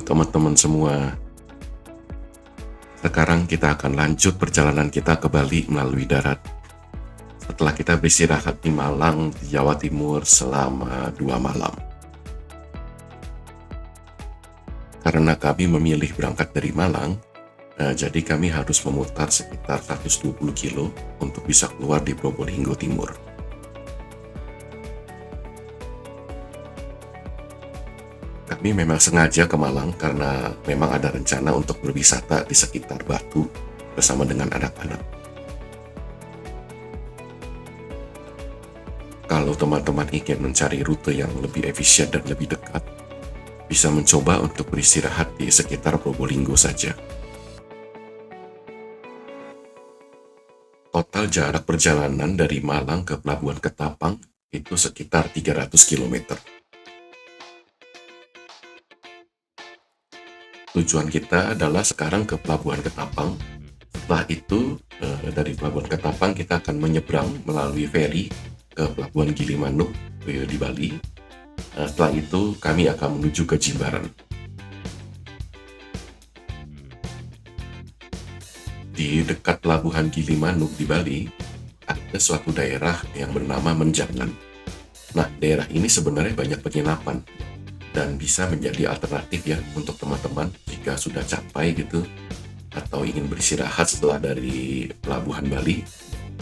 teman-teman semua. Sekarang kita akan lanjut perjalanan kita ke Bali melalui darat. Setelah kita beristirahat di Malang, di Jawa Timur selama 2 malam. Karena kami memilih berangkat dari Malang, jadi kami harus memutar sekitar 120 kilo untuk bisa keluar di Probolinggo Timur. Kami memang sengaja ke Malang karena memang ada rencana untuk berwisata di sekitar Batu bersama dengan anak-anak. Kalau teman-teman ingin mencari rute yang lebih efisien dan lebih dekat, bisa mencoba untuk beristirahat di sekitar Probolinggo saja. Total jarak perjalanan dari Malang ke Pelabuhan Ketapang itu sekitar 300 km. Tujuan kita adalah sekarang ke Pelabuhan Ketapang. Setelah itu, dari Pelabuhan Ketapang kita akan menyeberang melalui feri ke Pelabuhan Gilimanuk di Bali. Setelah itu kami akan menuju ke Jimbaran. Di dekat Pelabuhan Gilimanuk di Bali, ada suatu daerah yang bernama Menjangan. Nah, daerah ini sebenarnya banyak penginapan dan bisa menjadi alternatif ya untuk teman-teman jika sudah capai gitu atau ingin beristirahat setelah dari Pelabuhan Bali,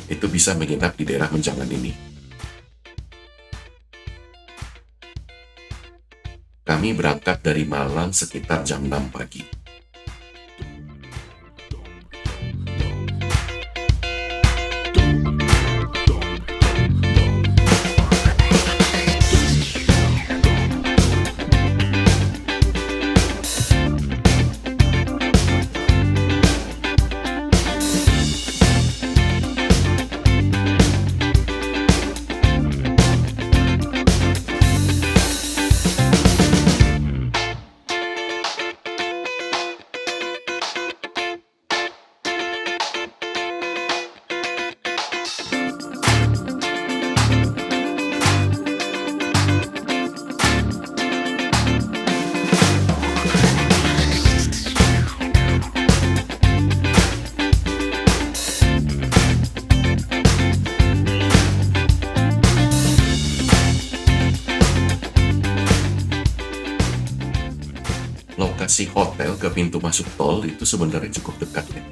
itu bisa menginap di daerah Menjangan ini. Kami berangkat dari Malang sekitar jam 6 pagi. Lokasi hotel ke pintu masuk tol itu sebenarnya cukup dekat ya.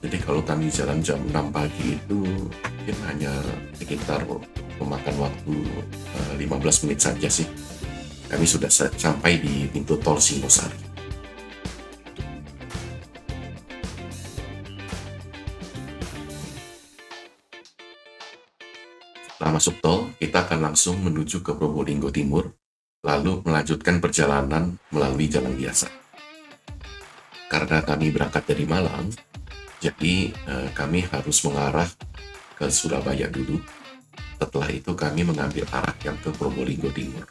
Jadi kalau kami jalan jam 6 pagi itu mungkin hanya sekitar memakan waktu 15 menit saja sih. Kami sudah sampai di pintu tol Singosari. Setelah masuk tol, kita akan langsung menuju ke Probolinggo Timur, lalu melanjutkan perjalanan melalui jalan biasa. Karena kami berangkat dari Malang, jadi kami harus mengarah ke Surabaya dulu. Setelah itu kami mengambil arah yang ke Probolinggo Timur.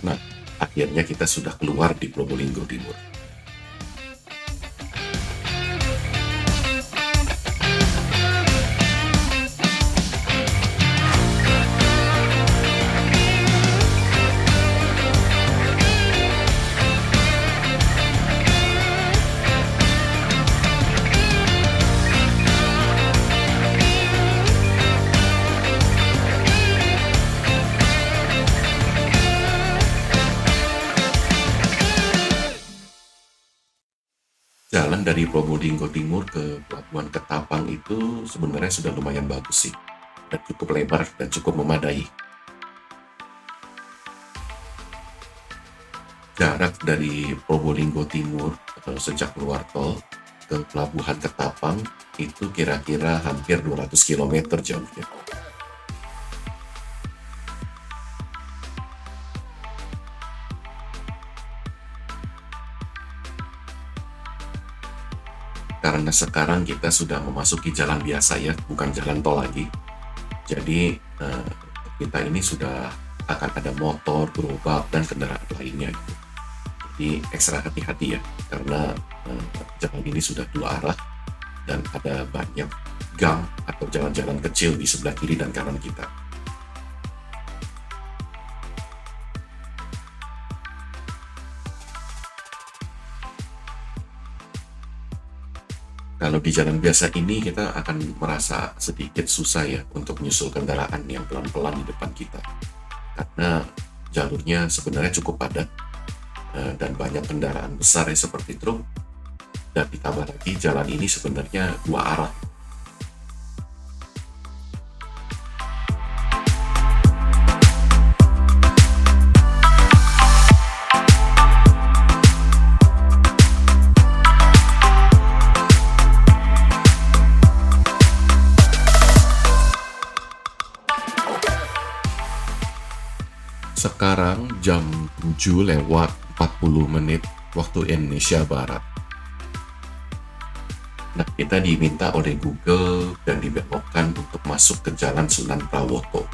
Nah, akhirnya kita sudah keluar di Probolinggo Timur. jalan dari Probolinggo Timur ke Pelabuhan Ketapang itu sebenarnya sudah lumayan bagus sih, dan cukup lebar dan cukup memadai. Jarak dari Probolinggo Timur atau sejak keluar tol ke Pelabuhan Ketapang itu kira-kira hampir 200 km jauhnya. Karena sekarang kita sudah memasuki jalan biasa ya, bukan jalan tol lagi. Jadi kita ini sudah akan ada motor, gerobak, dan kendaraan lainnya gitu. Jadi ekstra hati-hati ya, karena jalan ini sudah dua arah dan ada banyak gang atau jalan-jalan kecil di sebelah kiri dan kanan kita. Kalau di jalan biasa ini kita akan merasa sedikit susah ya untuk menyusul kendaraan yang pelan-pelan di depan kita. Karena jalurnya sebenarnya cukup padat dan banyak kendaraan besar ya seperti truk. Dan ditambah lagi jalan ini sebenarnya dua arah. Sekarang jam 7:40 waktu Indonesia Barat. Nah, kita diminta oleh Google dan dibelokkan untuk masuk ke Jalan Sunan Prawoto.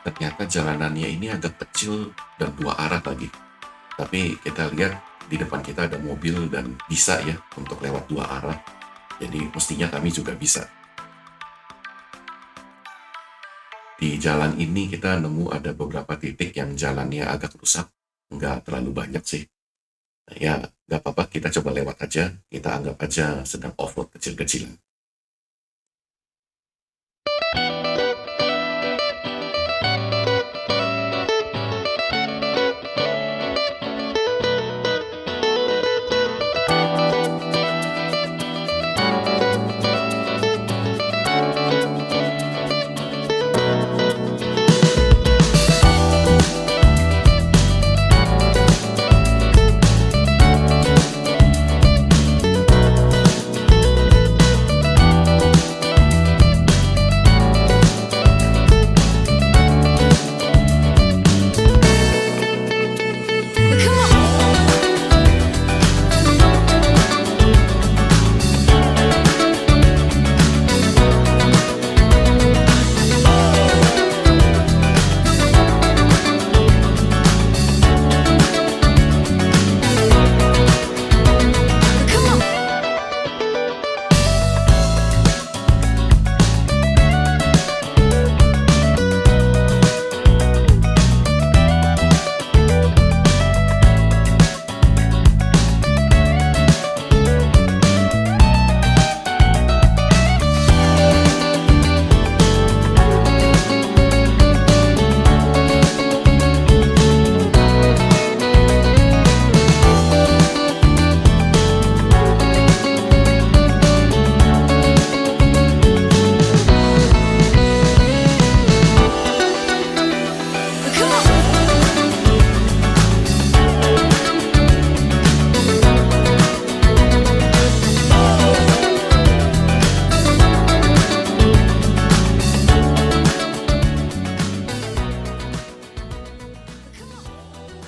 Ternyata jalanannya ini agak kecil dan dua arah lagi. Tapi kita lihat di depan kita ada mobil dan bisa ya untuk lewat dua arah. Jadi mestinya kami juga bisa. Di jalan ini kita nemu ada beberapa titik yang jalannya agak rusak. Nggak terlalu banyak sih. Ya, nggak apa-apa, kita coba lewat aja. Kita anggap aja sedang off-road kecil-kecilan.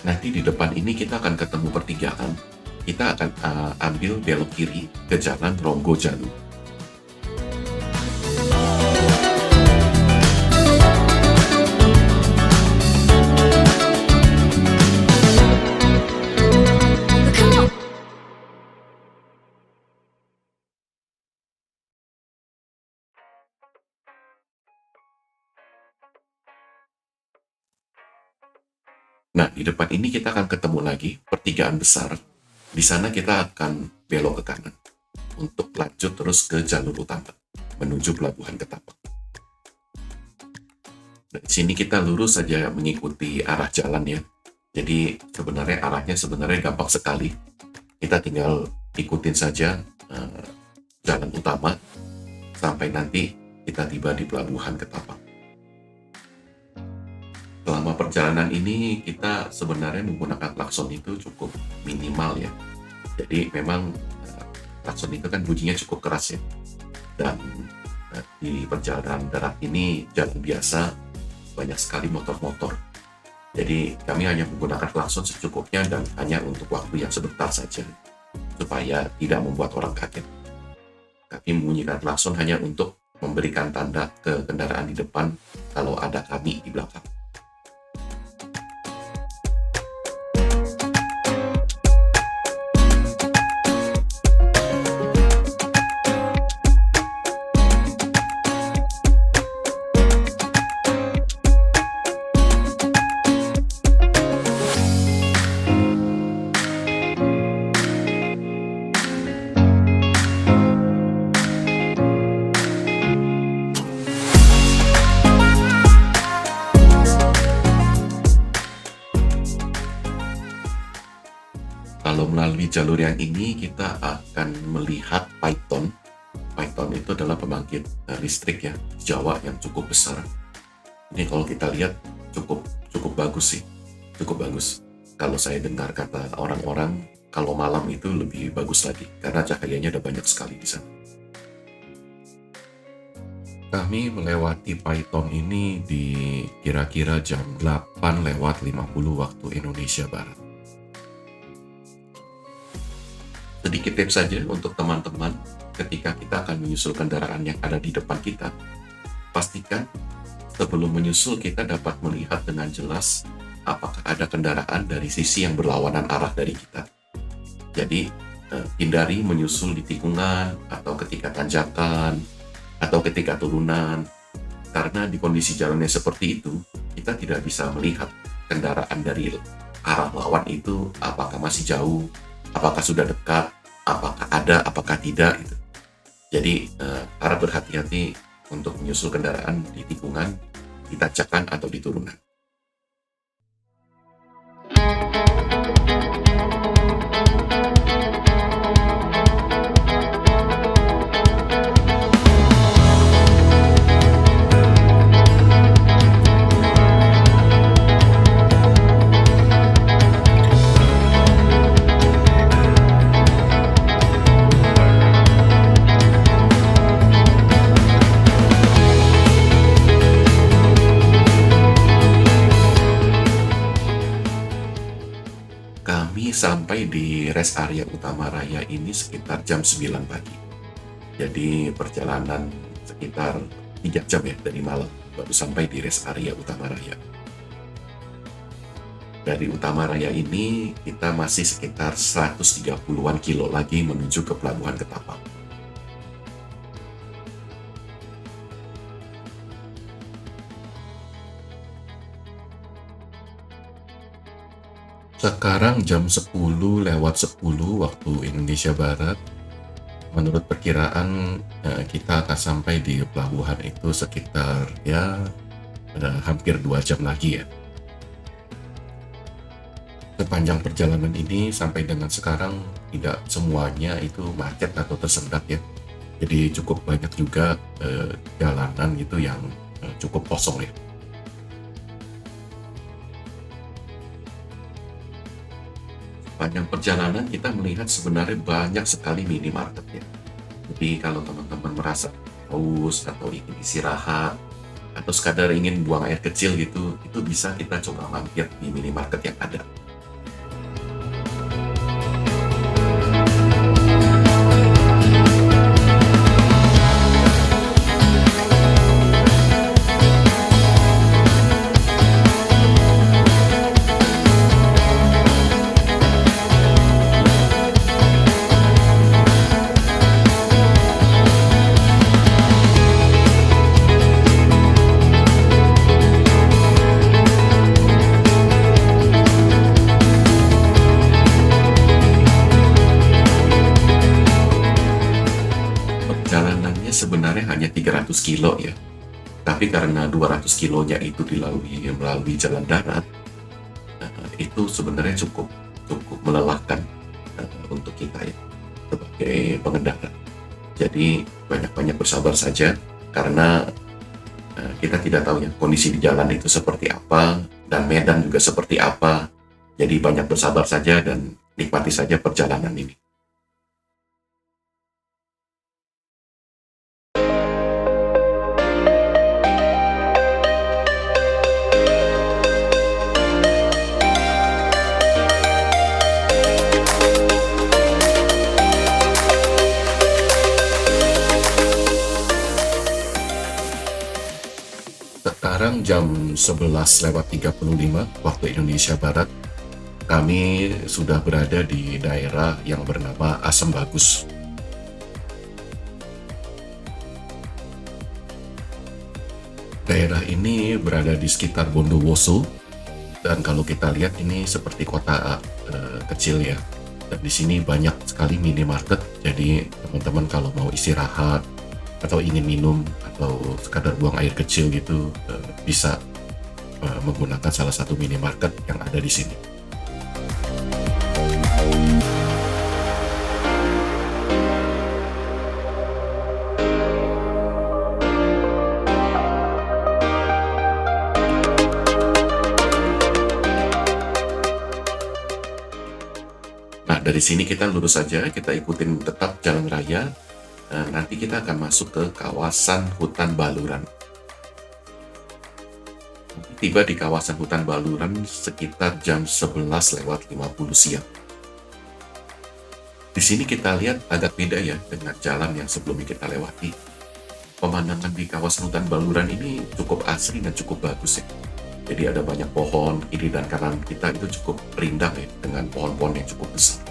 Nanti di depan ini kita akan ketemu pertigaan. Kita akan ambil belok kiri ke Jalan Ronggo Jalu. Nah, di depan ini kita akan ketemu lagi pertigaan besar. Di sana kita akan belok ke kanan untuk lanjut terus ke jalur utama menuju Pelabuhan Ketapang. Nah, di sini kita lurus saja mengikuti arah jalan ya. Jadi sebenarnya arahnya gampang sekali. Kita tinggal ikutin saja jalan utama sampai nanti kita tiba di Pelabuhan Ketapang. Selama perjalanan ini kita sebenarnya menggunakan klakson itu cukup minimal ya. Jadi memang klakson itu kan bunyinya cukup keras ya. Dan di perjalanan darat ini jalan biasa, banyak sekali motor-motor. Jadi kami hanya menggunakan klakson secukupnya dan hanya untuk waktu yang sebentar saja, supaya tidak membuat orang kaget. Kami membunyikan klakson hanya untuk memberikan tanda ke kendaraan di depan kalau ada kami di belakang. Kalau melalui jalur yang ini kita akan melihat Python. Python itu adalah pembangkit listrik ya Jawa yang cukup besar. Ini kalau kita lihat cukup bagus sih, cukup bagus. Kalau saya dengar kata orang-orang, kalau malam itu lebih bagus lagi karena cahayanya ada banyak sekali di sana. Kami melewati Python ini di kira-kira jam 8:50 waktu Indonesia Barat. Sedikit tips saja untuk teman-teman ketika kita akan menyusul kendaraan yang ada di depan kita. Pastikan sebelum menyusul kita dapat melihat dengan jelas apakah ada kendaraan dari sisi yang berlawanan arah dari kita. Jadi hindari menyusul di tikungan atau ketika tanjakan atau ketika turunan, karena di kondisi jalannya seperti itu kita tidak bisa melihat kendaraan dari arah lawan itu apakah masih jauh, apakah sudah dekat, apakah ada, apakah tidak gitu. Jadi harap berhati-hati untuk menyusul kendaraan di tikungan, di tanjakan atau di turunan. Kami sampai di rest area utama raya ini sekitar jam 9 pagi. Jadi perjalanan sekitar 3 jam ya dari malam baru sampai di rest area utama raya. Dari utama raya ini kita masih sekitar 130-an kilo lagi menuju ke Pelabuhan Ketapang. Sekarang jam 10:10 waktu Indonesia Barat. Menurut perkiraan kita akan sampai di pelabuhan itu sekitar hampir 2 jam lagi ya. Sepanjang perjalanan ini sampai dengan sekarang tidak semuanya itu macet atau tersendat ya. Jadi cukup banyak juga jalanan gitu yang cukup kosong ya. Sepanjang perjalanan kita melihat sebenarnya banyak sekali minimarket ya. Jadi kalau teman-teman merasa haus atau ingin istirahat atau sekadar ingin buang air kecil gitu, itu bisa kita coba mampir di minimarket yang ada. kilo ya. Tapi karena 200 kilonya itu melalui jalan darat, itu sebenarnya cukup cukup melelahkan untuk kita ya sebagai pengendara. Jadi banyak-banyak bersabar saja karena kita tidak tahu ya kondisi di jalan itu seperti apa dan medan juga seperti apa. Jadi banyak bersabar saja dan nikmati saja perjalanan ini. Sekarang jam 11:35 waktu Indonesia Barat. Kami sudah berada di daerah yang bernama Asam Bagus. Daerah ini berada di sekitar Bondowoso, dan kalau kita lihat ini seperti kota kecil ya. Dan di sini banyak sekali minimarket, jadi teman-teman kalau mau istirahat atau ingin minum atau sekadar buang air kecil gitu bisa menggunakan salah satu minimarket yang ada di sini. Nah, dari sini kita lurus saja, kita ikutin tetap jalan raya. Nanti kita akan masuk ke kawasan hutan Baluran. Tiba di kawasan hutan Baluran sekitar jam 11:50 siang. Di sini kita lihat agak beda ya dengan jalan yang sebelumnya kita lewati. Pemandangan di kawasan hutan Baluran ini cukup asri dan cukup bagus ya. Jadi ada banyak pohon, kiri dan kanan kita itu cukup rindang ya dengan pohon-pohon yang cukup besar.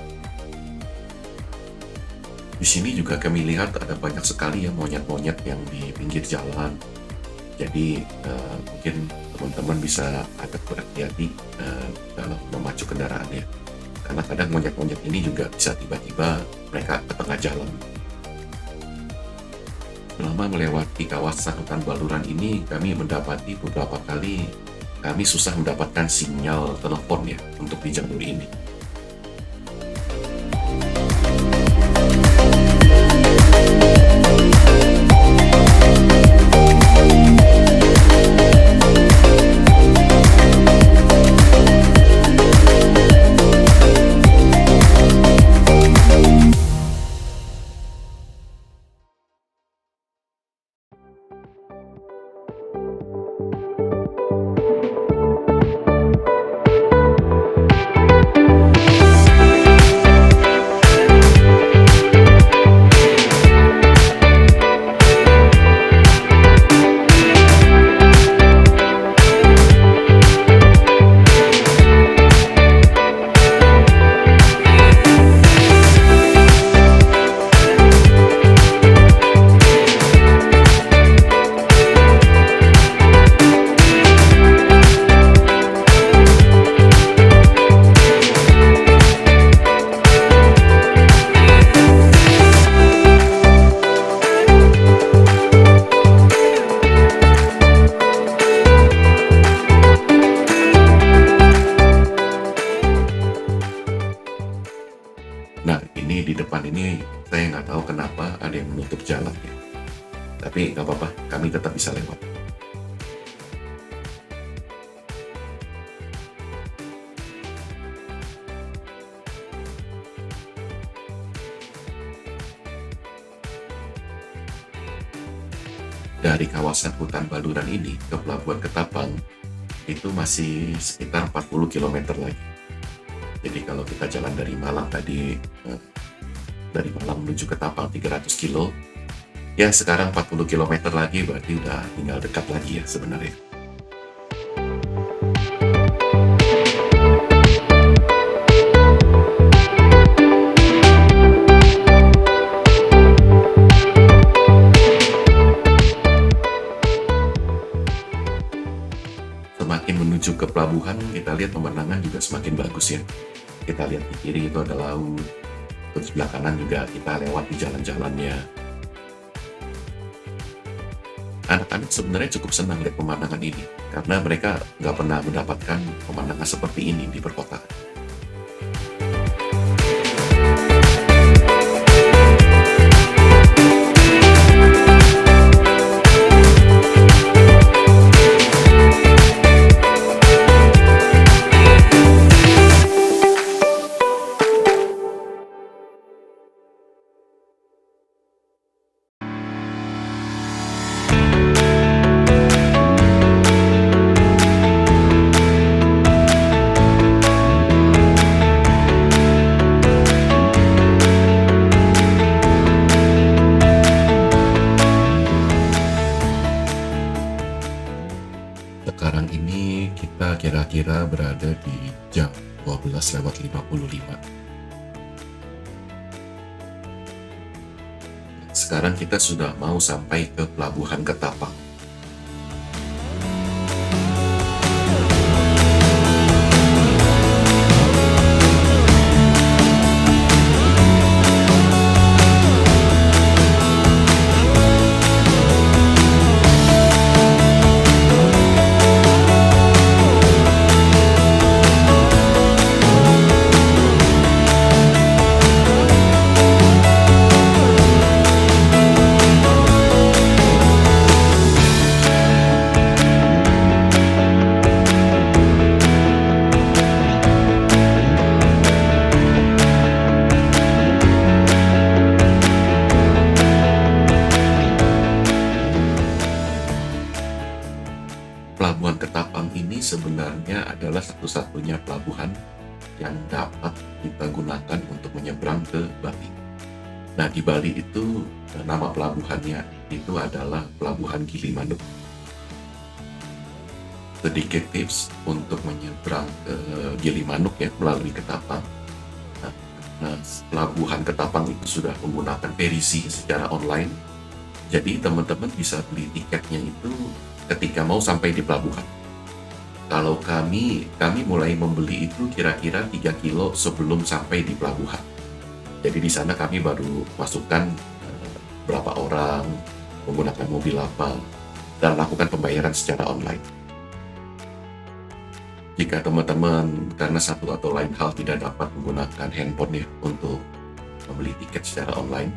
Di sini juga kami lihat ada banyak sekali ya monyet-monyet yang di pinggir jalan. Jadi mungkin teman-teman bisa agak berhati-hati dalam memacu kendaraan ya. Karena kadang monyet-monyet ini juga bisa tiba-tiba mereka ke tengah jalan. Selama melewati kawasan hutan Baluran ini, kami mendapati beberapa kali kami susah mendapatkan sinyal telepon ya untuk di jalur ini. Nah, ini di depan ini saya nggak tahu kenapa ada yang menutup jalan ya. Tapi nggak apa-apa, kami tetap bisa lewat. Dari kawasan hutan Baluran ini ke Pelabuhan Ketapang itu masih sekitar 40 km lagi. Jadi kalau kita jalan dari Malang tadi, dari Malang menuju Ketapang 300 kilo, ya sekarang 40 km lagi berarti udah tinggal dekat lagi ya sebenarnya. Semakin menuju ke pelabuhan, kita lihat pemandangan juga semakin bagus ya. Kita lihat di kiri itu ada laut, terus sebelah kanan juga kita lewat di jalan-jalannya. anak-anak sebenarnya cukup senang lihat pemandangan ini, karena mereka nggak pernah mendapatkan pemandangan seperti ini di perkotaan. Sekarang ini kita kira-kira berada di jam 12:55. Sekarang kita sudah mau sampai ke Pelabuhan Ketapang. Pelabuhan Ketapang ini sebenarnya adalah satu-satunya pelabuhan yang dapat kita gunakan untuk menyeberang ke Bali. Nah, di Bali itu nama pelabuhannya itu adalah Pelabuhan Gilimanuk. Sedikit tips untuk menyeberang ke Gilimanuk ya melalui Ketapang. Nah, Pelabuhan Ketapang itu sudah menggunakan perisi secara online. Jadi teman-teman bisa beli tiketnya itu ketika mau sampai di pelabuhan. Kalau kami mulai membeli itu kira-kira 3 kilo sebelum sampai di pelabuhan. Jadi di sana kami baru masukkan berapa orang, menggunakan mobil apa, dan lakukan pembayaran secara online. Jika teman-teman karena satu atau lain hal tidak dapat menggunakan handphone ya untuk membeli tiket secara online,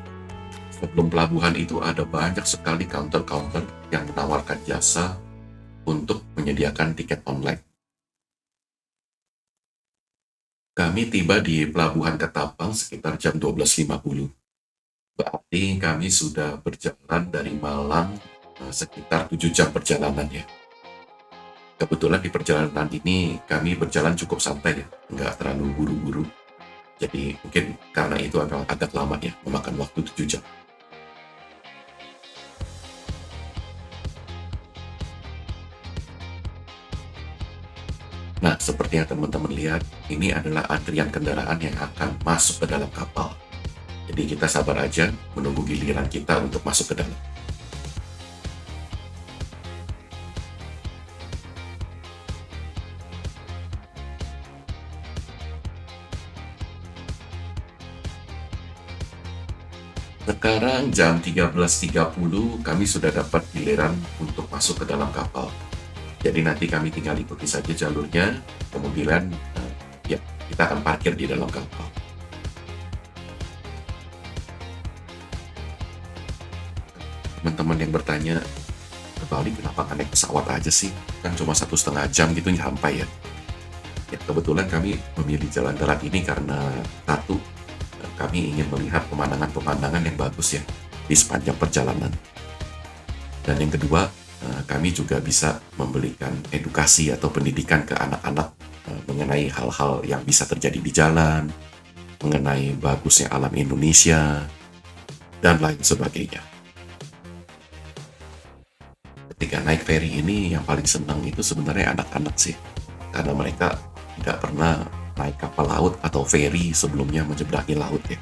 sebelum pelabuhan itu ada banyak sekali counter-counter yang menawarkan jasa untuk menyediakan tiket online. Kami tiba di Pelabuhan Ketapang sekitar jam 12.50. Berarti kami sudah berjalan dari Malang sekitar 7 jam perjalanan ya. Kebetulan di perjalanan ini kami berjalan cukup santai ya, nggak terlalu buru-buru. Jadi mungkin karena itu agak lama ya, memakan waktu 7 jam. Nah, seperti yang teman-teman lihat, ini adalah antrian kendaraan yang akan masuk ke dalam kapal. Jadi kita sabar aja menunggu giliran kita untuk masuk ke dalam. Sekarang jam 13.30 kami sudah dapat giliran untuk masuk ke dalam kapal. Jadi nanti kami tinggal ikuti saja jalurnya, kemudian ya kita akan parkir di dalam kapal. Teman-teman yang bertanya, ke Bali kenapa nggak naik pesawat aja sih? Kan cuma 1,5 jam gitu nyampai ya. Ya kebetulan kami memilih jalan darat ini karena satu, kami ingin melihat pemandangan-pemandangan yang bagus ya di sepanjang perjalanan. Dan yang kedua, kami juga bisa memberikan edukasi atau pendidikan ke anak-anak mengenai hal-hal yang bisa terjadi di jalan, mengenai bagusnya alam Indonesia, dan lain sebagainya. Ketika naik ferry ini yang paling senang itu sebenarnya anak-anak sih, karena mereka tidak pernah naik kapal laut atau ferry sebelumnya menyeberangi laut ya.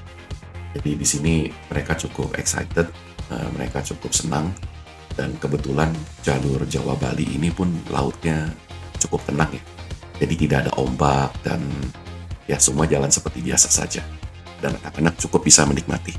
Jadi di sini mereka cukup excited, mereka cukup senang. Dan kebetulan jalur Jawa Bali ini pun lautnya cukup tenang ya. Jadi tidak ada ombak dan ya semua jalan seperti biasa saja. Dan anak-anak cukup bisa menikmati.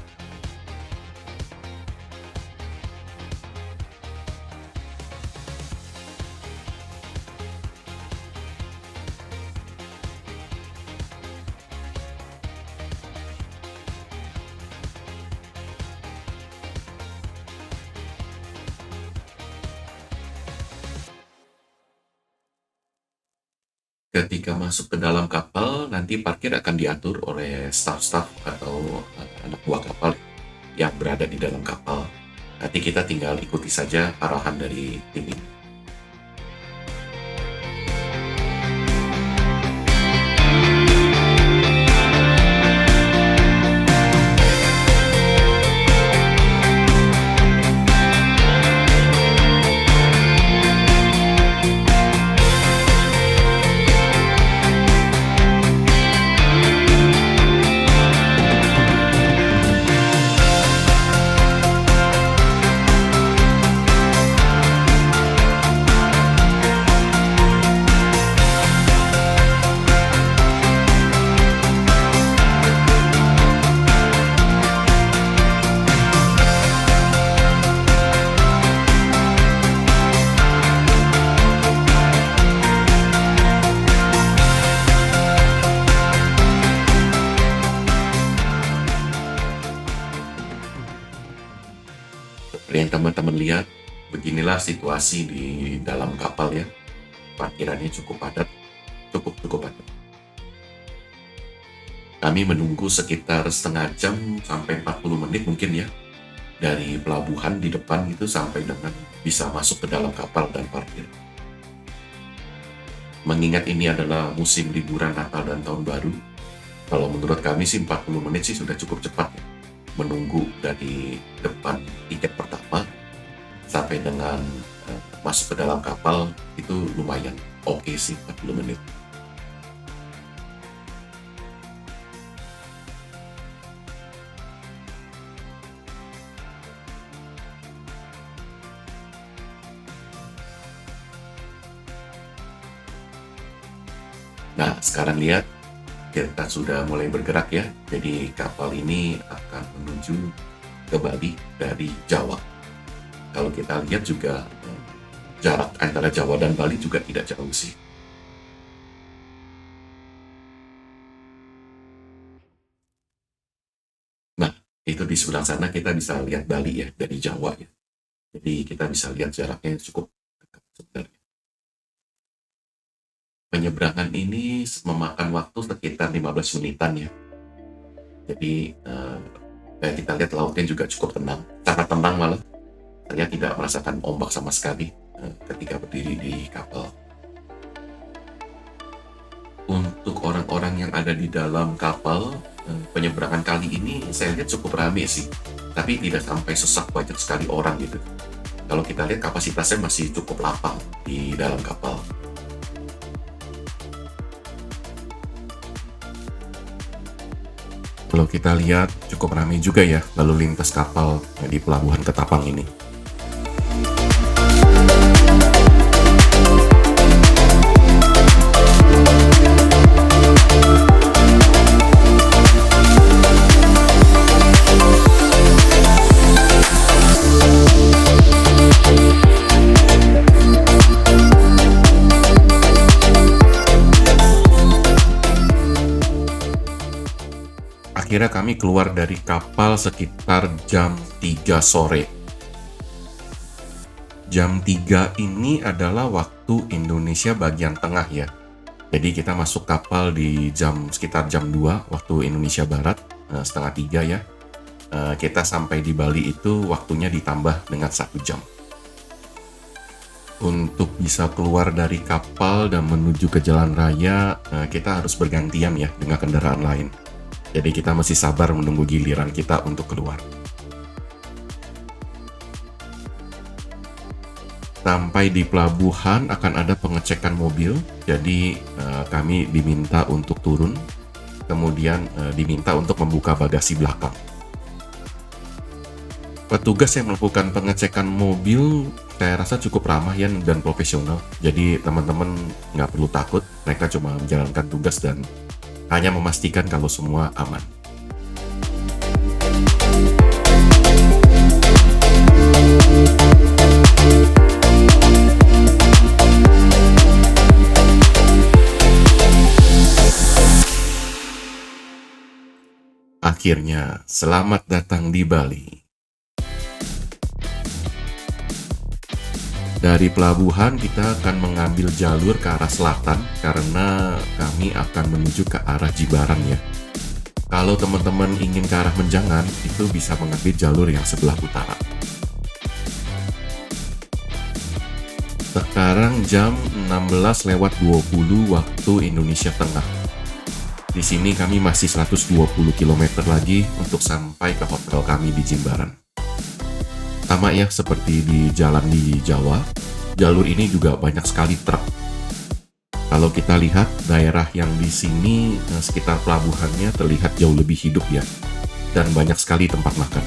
Ketika masuk ke dalam kapal, nanti parkir akan diatur oleh staf-staf atau anak buah kapal yang berada di dalam kapal. Nanti kita tinggal ikuti saja arahan dari tim ini. Seperti yang teman-teman lihat, beginilah situasi di dalam kapal ya. Parkirannya cukup padat, cukup padat. Kami menunggu sekitar setengah jam sampai 40 menit mungkin ya, dari pelabuhan di depan itu sampai dengan bisa masuk ke dalam kapal dan parkir. Mengingat ini adalah musim liburan Natal dan Tahun Baru, kalau menurut kami sih 40 menit sih sudah cukup cepat ya. Menunggu dari depan tiket pertama sampai dengan masuk ke dalam kapal itu lumayan oke sih 40 menit. Nah, sekarang lihat kita sudah mulai bergerak ya. Jadi kapal ini akan menuju ke Bali dari Jawa. Kalau kita lihat juga jarak antara Jawa dan Bali juga tidak jauh sih. Nah, itu di sebelah sana kita bisa lihat Bali ya dari Jawa ya. Jadi kita bisa lihat jaraknya cukup dekat sebenarnya. Penyeberangan ini memakan waktu sekitar 15 menitan ya. Jadi kita lihat lautnya juga cukup tenang, sangat tenang malah. Saya tidak merasakan ombak sama sekali ketika berdiri di kapal. Untuk orang-orang yang ada di dalam kapal, penyeberangan kali ini saya lihat cukup ramai sih, tapi tidak sampai sesak banyak sekali orang gitu. Kalau kita lihat kapasitasnya masih cukup lapang di dalam kapal. Kalau kita lihat cukup ramai juga ya lalu lintas kapal di pelabuhan Ketapang ini. Akhirnya kami keluar dari kapal sekitar jam 3 sore. Jam 3 ini adalah waktu Indonesia bagian tengah ya. Jadi kita masuk kapal di sekitar jam 2 waktu Indonesia Barat, setengah 3 ya. Kita sampai di Bali itu waktunya ditambah dengan 1 jam. Untuk bisa keluar dari kapal dan menuju ke jalan raya, kita harus bergantian ya dengan kendaraan lain. Jadi kita masih sabar menunggu giliran kita untuk keluar. Sampai di pelabuhan akan ada pengecekan mobil, jadi kami diminta untuk turun, kemudian diminta untuk membuka bagasi belakang. Petugas yang melakukan pengecekan mobil saya rasa cukup ramah ya dan profesional, jadi teman-teman nggak perlu takut, mereka cuma menjalankan tugas dan hanya memastikan kalau semua aman. Akhirnya, selamat datang di Bali. Dari pelabuhan kita akan mengambil jalur ke arah selatan karena kami akan menuju ke arah Jimbaran ya. Kalau teman-teman ingin ke arah Menjangan, itu bisa mengambil jalur yang sebelah utara. Sekarang jam 16:20 waktu Indonesia Tengah. Di sini kami masih 120 km lagi untuk sampai ke hotel kami di Jimbaran. Sama ya seperti di jalan di Jawa, jalur ini juga banyak sekali truk. Kalau kita lihat daerah yang di sini sekitar pelabuhannya terlihat jauh lebih hidup ya, dan banyak sekali tempat makan.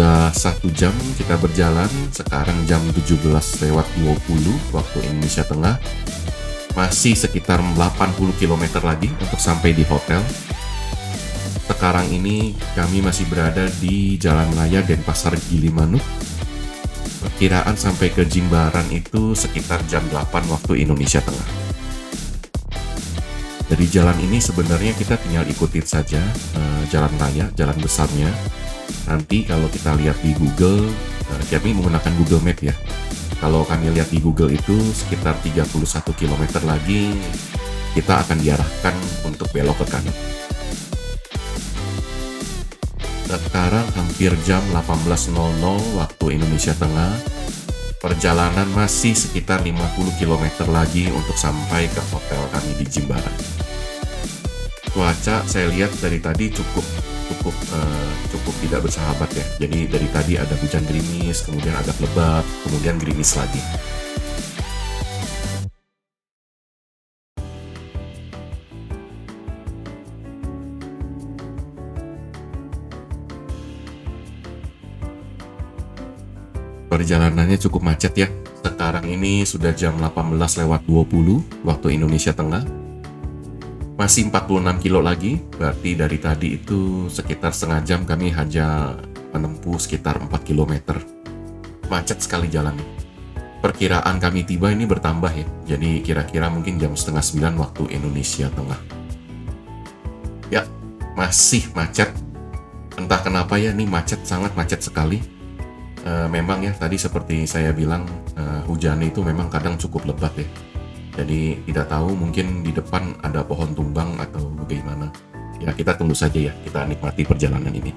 Sudah 1 jam kita berjalan, sekarang jam 17:20 waktu Indonesia Tengah. Masih sekitar 80 km lagi untuk sampai di hotel. Sekarang ini kami masih berada di Jalan Raya Denpasar Gilimanuk. Perkiraan sampai ke Jimbaran itu sekitar jam 8 waktu Indonesia Tengah. Dari jalan ini sebenarnya kita tinggal ikutin saja jalan raya, jalan besarnya. Nanti kalau kita lihat di Google, kami menggunakan Google Map ya. Kalau kami lihat di Google itu sekitar 31 km lagi kita akan diarahkan untuk belok ke kanan. Sekarang hampir jam 18:00 waktu Indonesia Tengah. Perjalanan masih sekitar 50 km lagi untuk sampai ke hotel kami di Jimbaran. Cuaca saya lihat dari tadi cukup tidak bersahabat ya. Jadi dari tadi ada hujan gerimis, kemudian agak lebat, kemudian gerimis lagi. Perjalanannya cukup macet ya. Sekarang ini sudah jam 18:20 waktu Indonesia Tengah. Masih 46 kilo lagi, berarti dari tadi itu sekitar setengah jam kami hanya menempuh sekitar 4 km. Macet sekali jalannya. Perkiraan kami tiba ini bertambah ya, jadi kira-kira mungkin jam 8:30 waktu Indonesia Tengah. Ya, masih macet. Entah kenapa ya, ini macet, sangat macet sekali. Memang ya, tadi seperti saya bilang, hujan itu memang kadang cukup lebat ya. Jadi tidak tahu mungkin di depan ada pohon tumbang atau bagaimana. Ya kita tunggu saja ya, kita nikmati perjalanan ini.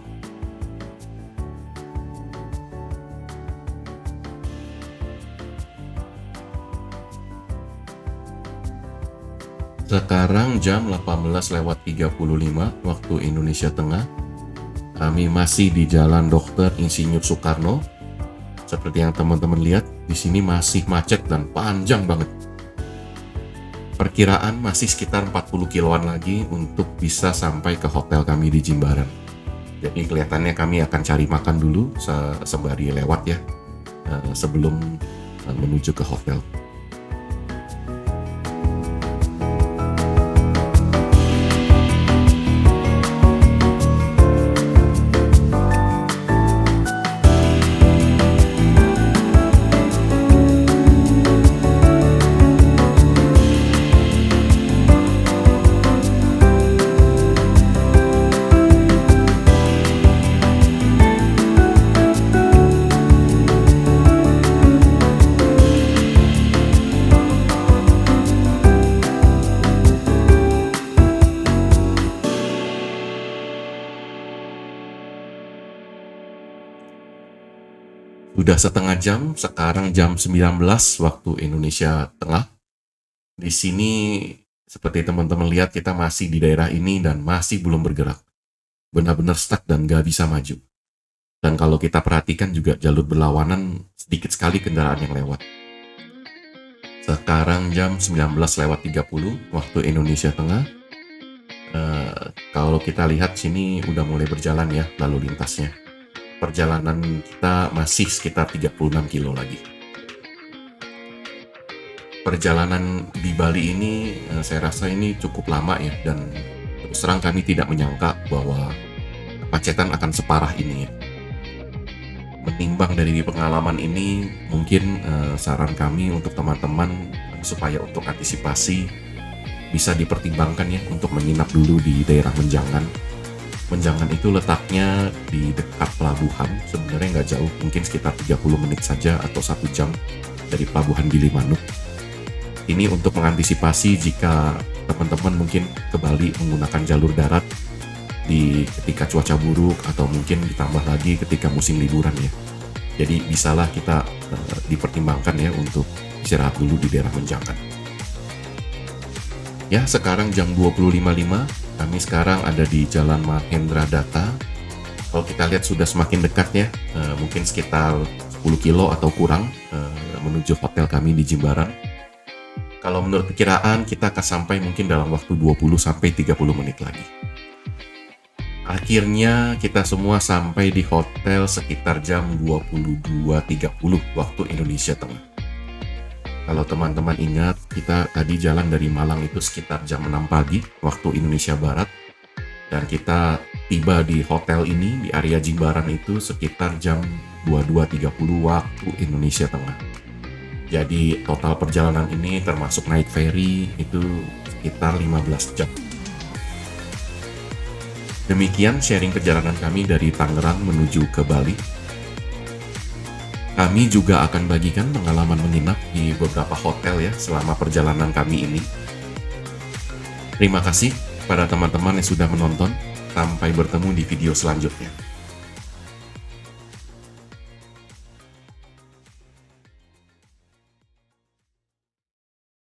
Sekarang jam 18:35 waktu Indonesia Tengah. Kami masih di Jalan Dr. Insinyur Soekarno. Seperti yang teman-teman lihat, di sini masih macet dan panjang banget. Perkiraan masih sekitar 40 kiloan lagi untuk bisa sampai ke hotel kami di Jimbaran. Jadi kelihatannya kami akan cari makan dulu sembari lewat ya, sebelum menuju ke hotel. Udah setengah jam, sekarang jam 19 waktu Indonesia Tengah. Di sini seperti teman-teman lihat kita masih di daerah ini dan masih belum bergerak. Benar-benar stuck dan gak bisa maju. Dan kalau kita perhatikan juga jalur berlawanan sedikit sekali kendaraan yang lewat. Sekarang jam 19:30 waktu Indonesia Tengah. Kalau kita lihat sini udah mulai berjalan ya lalu lintasnya. Perjalanan kita masih sekitar 36 kilo lagi. Perjalanan di Bali ini saya rasa ini cukup lama ya, dan terus terang kami tidak menyangka bahwa kemacetan akan separah ini ya. Menimbang dari pengalaman ini, mungkin saran kami untuk teman-teman supaya untuk antisipasi bisa dipertimbangkan ya untuk menginap dulu di daerah Menjangan. Menjangan itu letaknya di dekat pelabuhan, sebenarnya nggak jauh, mungkin sekitar 30 menit saja atau 1 jam dari pelabuhan Gilimanuk. Ini untuk mengantisipasi jika teman-teman mungkin ke Bali menggunakan jalur darat di ketika cuaca buruk, atau mungkin ditambah lagi ketika musim liburan ya. Jadi bisalah kita dipertimbangkan ya untuk istirahat dulu di daerah Menjangan. Ya, sekarang jam 20.55, kami sekarang ada di Jalan Mahendra Data. Kalau kita lihat sudah semakin dekat ya, mungkin sekitar 10 kilo atau kurang menuju hotel kami di Jimbaran. Kalau menurut perkiraan kita akan sampai mungkin dalam waktu 20-30 menit lagi. Akhirnya kita semua sampai di hotel sekitar jam 22.30 waktu Indonesia Tengah. Kalau teman-teman ingat, kita tadi jalan dari Malang itu sekitar jam 6 pagi waktu Indonesia Barat. Dan kita tiba di hotel ini di area Jimbaran itu sekitar jam 22.30 waktu Indonesia Tengah. Jadi total perjalanan ini termasuk naik ferry itu sekitar 15 jam. Demikian sharing perjalanan kami dari Tangerang menuju ke Bali. Kami juga akan bagikan pengalaman menginap di beberapa hotel ya selama perjalanan kami ini. Terima kasih pada teman-teman yang sudah menonton. Sampai bertemu di video selanjutnya.